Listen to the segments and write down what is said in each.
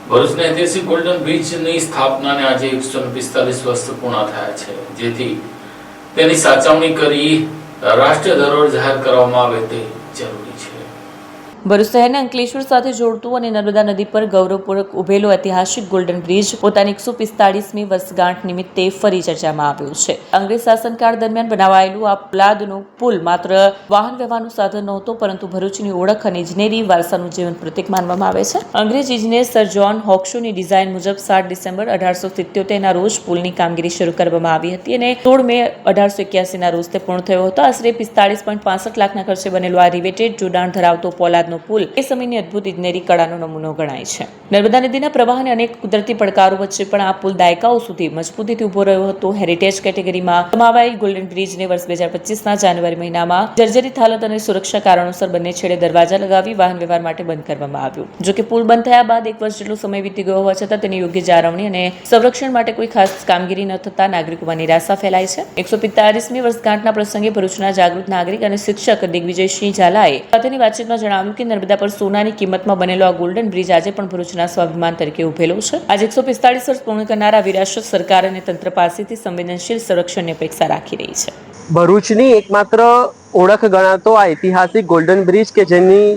ભરૂચના ઐતિહાસિક ગોલ્ડન બ્રિજની સ્થાપનાને આજે 145 વર્ષ પૂર્ણ થયા છે, જેથી તેની સાચવણી કરી રાષ્ટ્રીય ધરોહર જાહેર કરવામાં આવે તે જરૂરી છે। ભરૂચ શહેરને અંકલેશ્વર સાથે જોડતું અને નર્મદા નદી પર ગૌરવપૂર્વક ઉભેલો ઐતિહાસિક ગોલ્ડન બ્રિજ પોતાની 145મી વર્ષગાંઠ નિમિત્તે ફરી ચર્ચામાં આવ્યો છે। અંગ્રેજ શાસનકાળ દરમિયાન બનાવાયેલું આ પોલાદનો પુલ માત્ર વાહન વ્યવહારનું સાધન નહોતો, પરંતુ ભરૂચની ઓળખ અને ઇજનેરી વારસાનું જીવંત પ્રતીક માનવામાં આવે છે। અંગ્રેજ ઇજનેર સર જ્હોન હોક્સોની ડિઝાઇન મુજબ 7 ડિસેમ્બર 1877ના રોજ પુલની કામગીરી શરૂ કરવામાં આવી હતી અને 16 મે 1881ના રોજ તે પૂર્ણ થયો હતો। આશરે 45.65 લાખના ખર્ચે બનેલો આ રિવેટેડ જોડાણ ધરાવતો પોલાદનો પુલ એ સમયની અદ્ભુત ઇજનેરી કળાનો નમૂનો ગણાય છે। નર્મદા નદીના પ્રવાહ અને અનેક કુદરતી પડકારો વચ્ચે પણ આ પુલ દાયકાઓ સુધી મજબૂતીથી ઉભો રહ્યો હતો। હેરિટેજ કેટેગરીમાં સમાવાયેલ ગોલ્ડન બ્રિજને વર્ષ 2025ના જાન્યુઆરી મહિનામાં જર્જરિત હાલત અને સુરક્ષા કારણોસર બંને છેડે દરવાજા લગાવી વાહન વ્યવહાર માટે બંધ કરવામાં આવ્યો। જો કે પુલ બંધ થયા બાદ 1 વર્ષ જેટલો સમય વીતી ગયો હોવા છતાં તેની યોગ્ય જાળવણી અને સંરક્ષણ માટે કોઈ ખાસ કામગીરી ન થતા નાગરિકોમાં નિરાશા ફેલાઈ છે। 145મી વર્ષગાંઠના પ્રસંગે ભરૂચના જાગૃત નાગરિક અને શિક્ષક દિગ્વિજયસિંહ ઝાલાએ સાથેની વાતચીતમાં જણાવ્યું કે નર્મદા પર સોનાની કિંમતમાં બનેલો આ ગોલ્ડન બ્રિજ આજે પણ ભરૂચના સ્વાભિમાન તરીકે ઉભેલો છે। આજે 145 વર્ષ પૂર્ણ કરનારા વિરાસત સરકાર અને તંત્ર પાસેથી સંવેદનશીલ સંરક્ષણની અપેક્ષા રાખી રહી છે। ભરૂચની એકમાત્ર ઓળખ ગણાતો આ ઐતિહાસિક ગોલ્ડન બ્રિજ કે જેની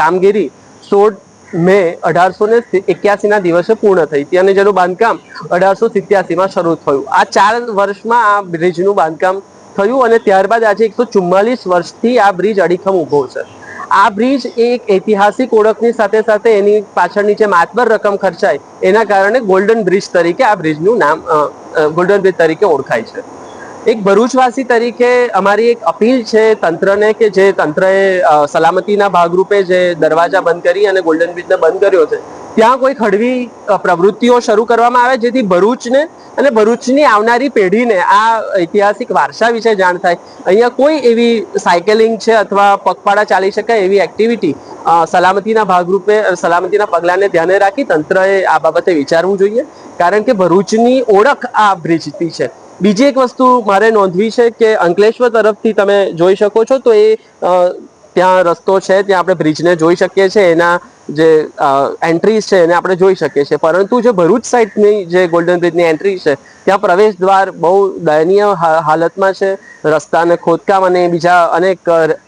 કામગીરી 16 મે 1881ના દિવસે પૂર્ણ થઈ હતી અને જેનું બાંધકામ 1887માં શરૂ થયું। આ 4 વર્ષમાં આ બ્રિજનું બાંધકામ થયું અને ત્યારબાદ આજે 144 વર્ષથી આ બ્રિજ અડીખમ ઊભો છે। આ બ્રિજ એક ઐતિહાસિક ઓળખની સાથે સાથે એની પાછળની જે માતબર રકમ ખર્ચાય એના કારણે ગોલ્ડન બ્રિજ તરીકે આ બ્રિજનું નામ ગોલ્ડન બ્રિજ તરીકે ઓળખાય છે। એક ભરૂચવાસી તરીકે અમારી એક અપીલ છે તંત્રને કે જે તંત્રએ સલામતીના ભાગરૂપે જે દરવાજા બંધ કરી અને ગોલ્ડન બ્રિજને બંધ કર્યો છે ત્યાં કોઈ હળવી પ્રવૃત્તિઓ શરૂ કરવામાં આવે જેથી ભરૂચને અને ભરૂચની આવનારી પેઢીને આ ઐતિહાસિક વારસા વિશે જાણ થાય। અહીંયા કોઈ એવી સાયકલિંગ છે અથવા પગપાળા ચાલી શકાય એવી એક્ટિવિટી સલામતીના ભાગરૂપે સલામતીના પગલાંને ધ્યાને રાખી તંત્રએ આ બાબતે વિચારવું જોઈએ, કારણ કે ભરૂચની ઓળખ આ બ્રિજથી છે। બીજી એક વસ્તુ મારે નોંધવી છે કે અંકલેશ્વર તરફથી તમે જોઈ શકો છો તો એ ત્યાં રસ્તો છે, ત્યાં આપણે બ્રિજને જોઈ શકીએ છીએ, એના જે એન્ટ્રીઝ છે એને આપણે જોઈ શકીએ છીએ, પરંતુ જે ભરૂચ સાઈડની જે ગોલ્ડન બ્રિજની એન્ટ્રી છે ત્યાં પ્રવેશ દ્વાર બહુ દયનીય હાલતમાં છે। રસ્તાને ખોદકામ અને બીજા અનેક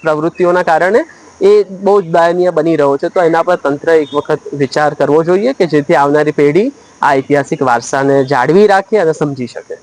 પ્રવૃત્તિઓના કારણે એ બહુ જ દયનીય બની રહ્યો છે। તો એના પર તંત્રએ એક વખત વિચાર કરવો જોઈએ કે જેથી આવનારી પેઢી આ ઐતિહાસિક વારસાને જાળવી રાખે અને સમજી શકે।